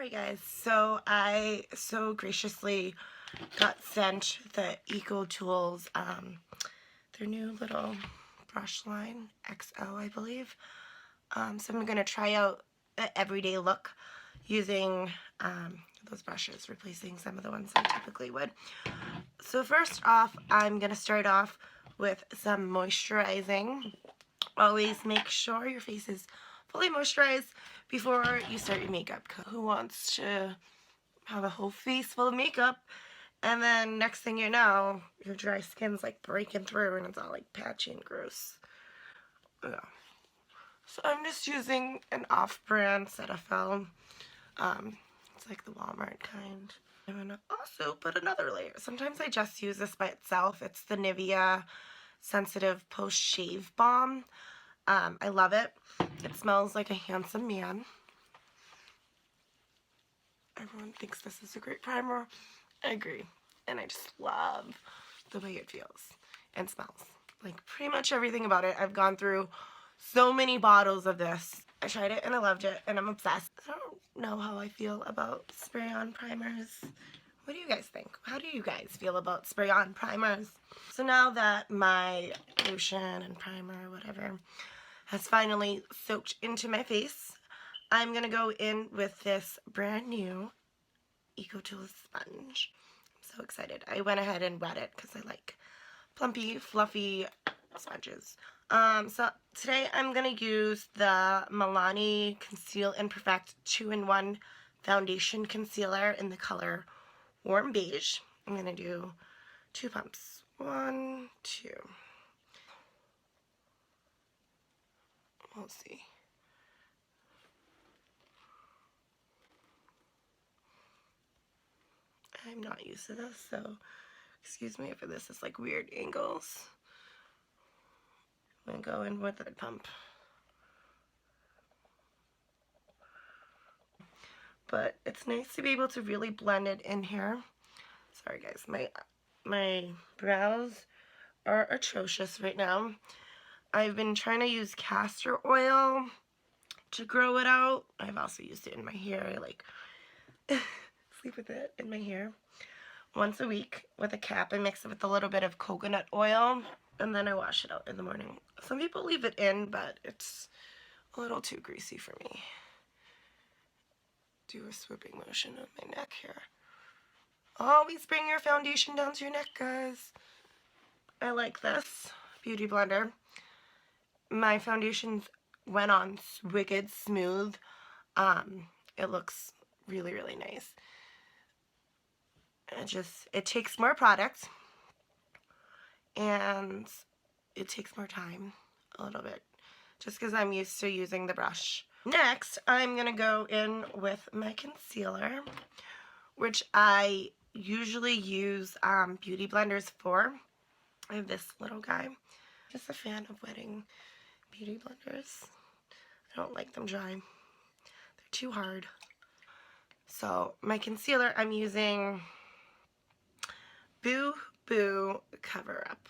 Alright guys, so I so graciously got sent the EcoTools, their new little brush line, XO I believe. So I'm going to try out an everyday look using those brushes, replacing some of the ones I typically would. So first off, I'm going to start off with some moisturizing. Always make sure your face is fully moisturized before you start your makeup. Who wants to have a whole face full of makeup and then next thing you know, your dry skin's like breaking through and it's all like patchy and gross. Yeah. So I'm just using an off-brand Cetaphil. It's like the Walmart kind. I'm gonna also put another layer. Sometimes I just use this by itself. It's the Nivea Sensitive Post Shave Balm. I love it. It smells like a handsome man. Everyone thinks this is a great primer. I agree. And I just love the way it feels and smells. Like pretty much everything about it. I've gone through so many bottles of this. I tried it and I loved it and I'm obsessed. I don't know how I feel about spray-on primers. What do you guys think? How do you guys feel about spray-on primers? So now that my lotion and primer, whatever, has finally soaked into my face, I'm going to go in with this brand new EcoTools sponge. I'm so excited. I went ahead and wet it because I like plumpy, fluffy sponges. So today I'm going to use the Milani Conceal and Perfect 2-in-1 Foundation Concealer in the color Warm Beige. I'm going to do 2 pumps. 1, 2. We'll see. I'm not used to this, so excuse me for this is like weird angles. I'm going to go in with a pump. But it's nice to be able to really blend it in here. Sorry guys, my brows are atrocious right now. I've been trying to use castor oil to grow it out. I've also used it in my hair. I like sleep with it in my hair once a week with a cap. I mix it with a little bit of coconut oil and then I wash it out in the morning. Some people leave it in, but it's a little too greasy for me. Do a swooping motion on my neck here. Always bring your foundation down to your neck, guys. I like this beauty blender. My foundations went on wicked smooth. It looks really, really nice. It takes more product and it takes more time a little bit just because I'm used to using the brush. Next, I'm going to go in with my concealer, which I usually use beauty blenders for. I have this little guy. Just a fan of wetting beauty blenders. I don't like them dry. They're too hard. So my concealer, I'm using Boo Boo Cover Up.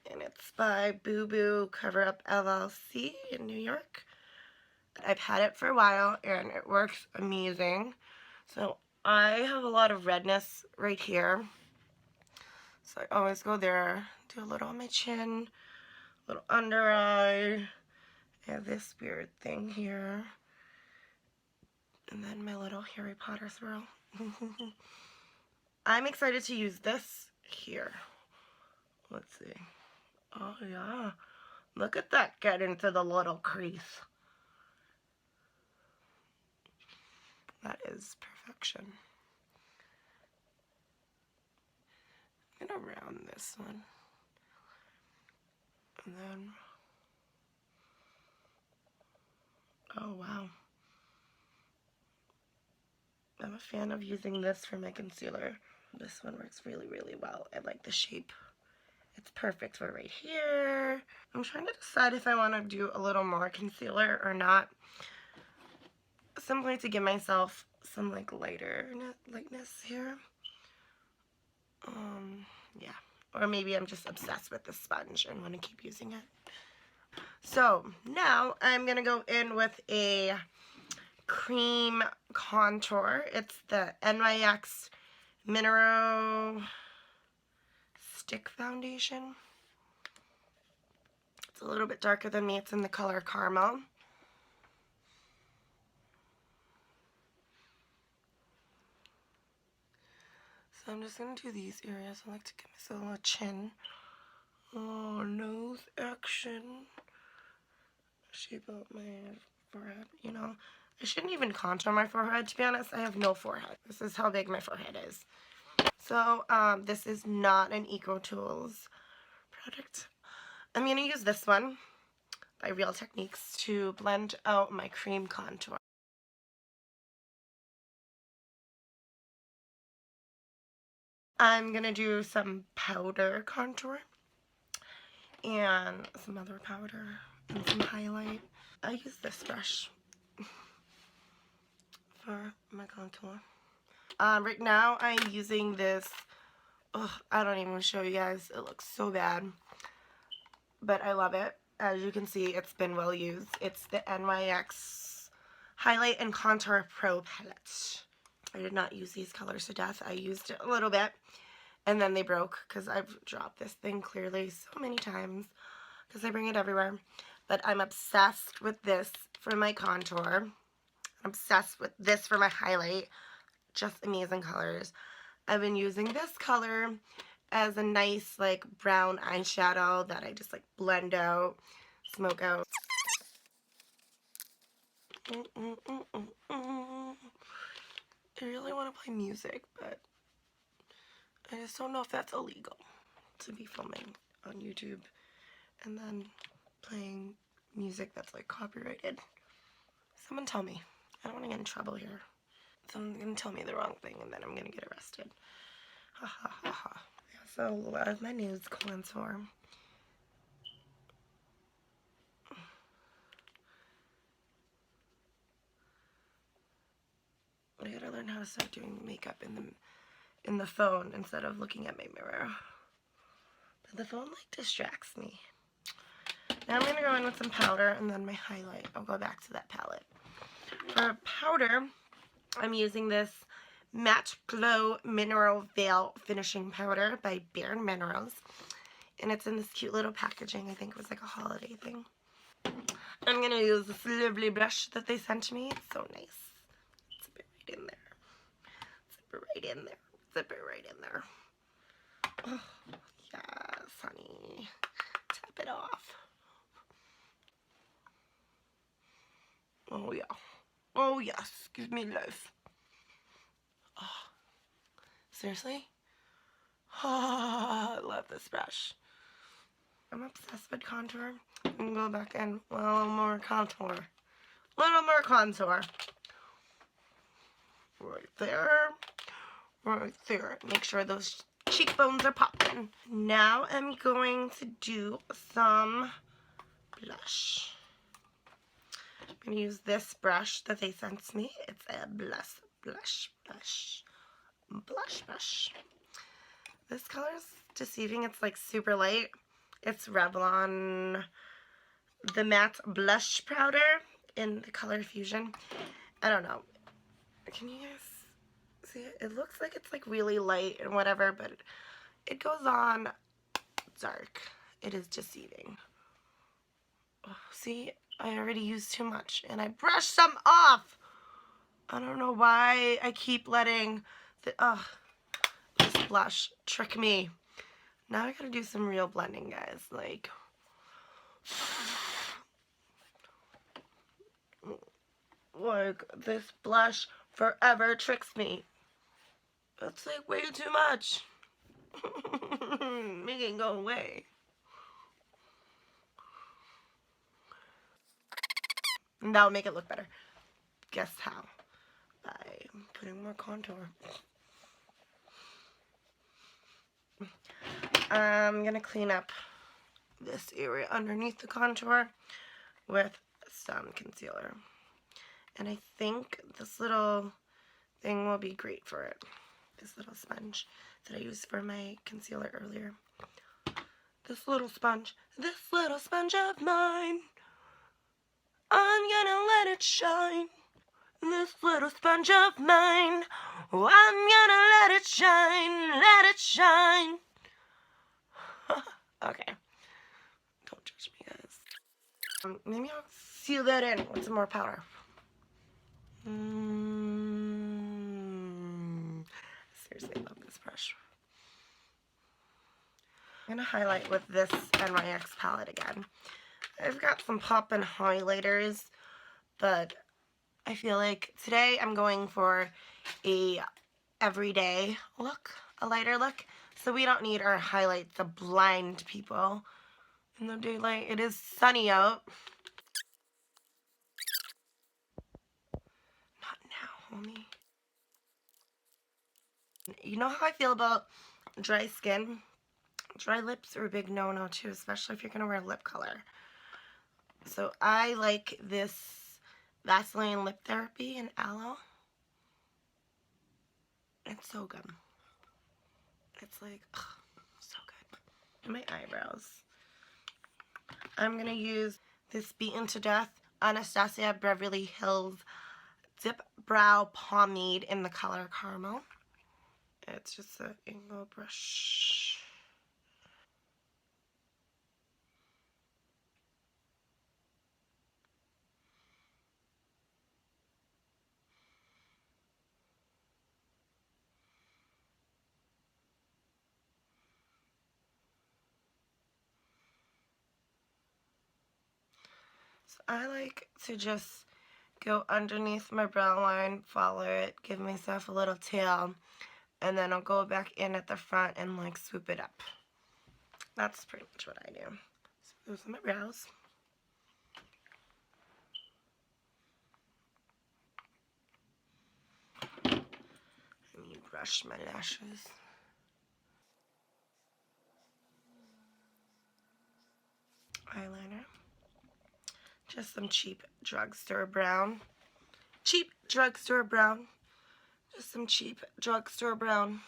And it's by Boo Boo Cover Up LLC in New York. I've had it for a while and it works amazing. So I have a lot of redness right here. So I always go there, do a little on my chin, a little under eye, and this weird thing here. And then my little Harry Potter swirl. I'm excited to use this here. Let's see. Oh yeah. Look at that get into the little crease. That is perfection. I'm gonna round this one. And then, oh wow. I'm a fan of using this for my concealer. This one works really, really well. I like the shape. It's perfect for right here. I'm trying to decide if I want to do a little more concealer or not. Simply to give myself some like lightness here. Yeah. Or maybe I'm just obsessed with the sponge and want to keep using it. So now I'm going to go in with a cream contour. It's the NYX Mineral Stick Foundation. It's a little bit darker than me. It's in the color Caramel. So I'm just going to do these areas. I like to give myself a little chin. Oh, nose action. Shape out my forehead, you know. I shouldn't even contour my forehead, to be honest. I have no forehead. This is how big my forehead is. So, this is not an EcoTools product. I'm going to use this one by Real Techniques to blend out my cream contour. I'm going to do some powder contour and some other powder and some highlight. I use this brush for my contour. Right now I'm using this, I don't even show you guys, it looks so bad, but I love it. As you can see, it's been well used. It's the NYX Highlight and Contour Pro Palette. I did not use these colors to death. I used it a little bit, and then they broke, because I've dropped this thing clearly so many times, because I bring it everywhere. But I'm obsessed with this for my contour. I'm obsessed with this for my highlight. Just amazing colors. I've been using this color as a nice like brown eyeshadow that I just like blend out, smoke out. I really want to play music, but I just don't know if that's illegal to be filming on YouTube and then playing music that's like copyrighted. Someone tell me. I don't want to get in trouble here. Someone's gonna tell me the wrong thing and then I'm gonna get arrested. Ha ha ha ha. So a lot of my nose contour. I gotta learn how to start doing makeup in the phone instead of looking at my mirror. But the phone like distracts me. Now I'm gonna go in with some powder and then my highlight. I'll go back to that palette. For powder, I'm using this Matte Glow Mineral Veil Finishing Powder by Bare Minerals. And it's in this cute little packaging. I think it was like a holiday thing. I'm gonna use this lovely brush that they sent me. It's so nice. Zip it right in there. Zip it right in there. Zip it right in there. Oh, yes, honey. Tap it off. Oh, yeah. Oh, yes. Give me life. Oh, seriously? Oh, I love this brush. I'm obsessed with contour. I'm gonna go back in a little more contour. A little more contour. Right there. Right there. Make sure those cheekbones are popping. Now I'm going to do some blush. I'm going to use this brush that they sent me. It's a blush. This color is deceiving. It's like super light. It's Revlon, the matte blush powder in the color Fusion. I don't know. Can you guys see it? It looks like it's like really light and whatever, but it goes on dark. It is deceiving. Oh, see, I already used too much and I brushed some off. I don't know why I keep letting this blush trick me. Now I gotta do some real blending, guys. Like this blush forever tricks me. That's like way too much. Make it go away. And that'll make it look better. Guess how? By putting more contour. I'm gonna clean up this area underneath the contour with some concealer. And I think this little thing will be great for it. This little sponge that I used for my concealer earlier. This little sponge of mine, I'm gonna let it shine. This little sponge of mine, oh, I'm gonna let it shine, let it shine. Okay, don't judge me, guys. Maybe I'll seal that in with some more powder. Seriously, love this brush. I'm gonna highlight with this NYX palette again. I've got some pop-in highlighters, but I feel like today I'm going for a everyday look, a lighter look, so we don't need our highlights to blind people in the daylight. It is sunny out. Not now, homie. You know how I feel about dry skin? Dry lips are a big no-no too, especially if you're gonna wear lip color. So I like this Vaseline Lip Therapy in Aloe. It's so good. It's like, ugh, so good. And my eyebrows. I'm gonna use this Beaten to Death Anastasia Beverly Hills Dip Brow Pomade in the color Caramel. It's just an angle brush. So I like to just go underneath my brow line, follow it, give myself a little tail, and then I'll go back in at the front and like swoop it up. That's pretty much what I do. So those are my brows. Let me brush my lashes. Eyeliner. Just some cheap drugstore brown. Cheap drugstore brown. Just some cheap drugstore brown.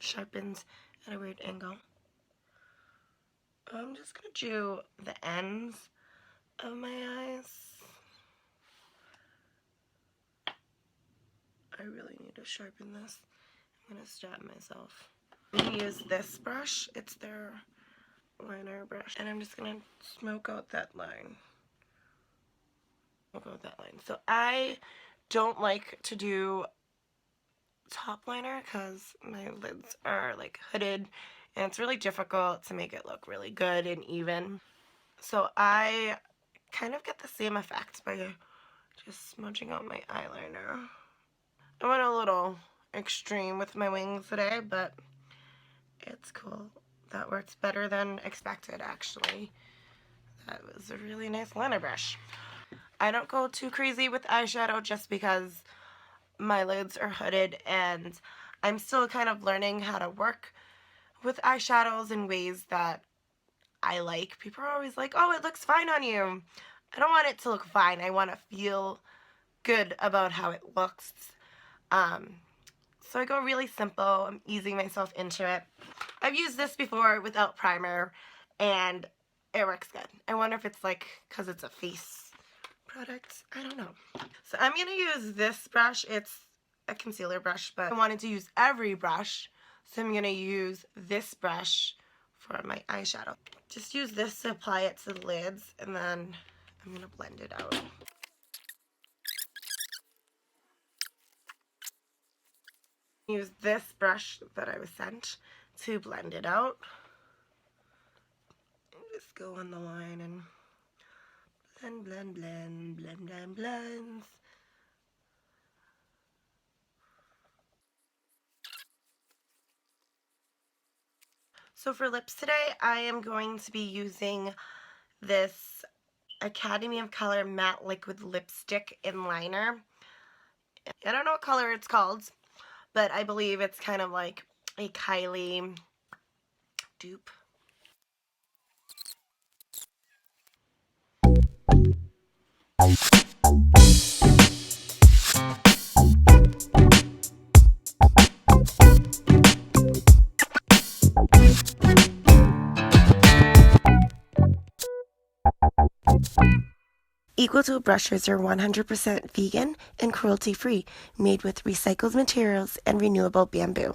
Sharpens at a weird angle. I'm just going to do the ends of my eyes. I really need to sharpen this. I'm going to stab myself. I'm going to use this brush. It's their liner brush. And I'm just going to smoke out that line. Smoke out that line. So I don't like to do top liner because my lids are like hooded and it's really difficult to make it look really good and even. So I kind of get the same effect by just smudging out my eyeliner. I went a little extreme with my wings today, but it's cool. That works better than expected, actually. That was a really nice liner brush. I don't go too crazy with eyeshadow just because my lids are hooded and I'm still kind of learning how to work with eyeshadows in ways that I like. People are always like, oh, it looks fine on you. I don't want it to look fine. I want to feel good about how it looks. So I go really simple. I'm easing myself into it. I've used this before without primer and it works good. I wonder if it's like because it's a face product. I don't know. So I'm going to use this brush. It's a concealer brush, but I wanted to use every brush. So I'm going to use this brush for my eyeshadow. Just use this to apply it to the lids and then I'm going to blend it out. Use this brush that I was sent to blend it out. And just go on the line and blend, blend, blend, blend, blend, blend. So for lips today, I am going to be using this Academy of Color Matte Liquid Lipstick in Liner. I don't know what color it's called, but I believe it's kind of like a Kylie dupe. EcoTool brushes are 100% vegan and cruelty-free, made with recycled materials and renewable bamboo.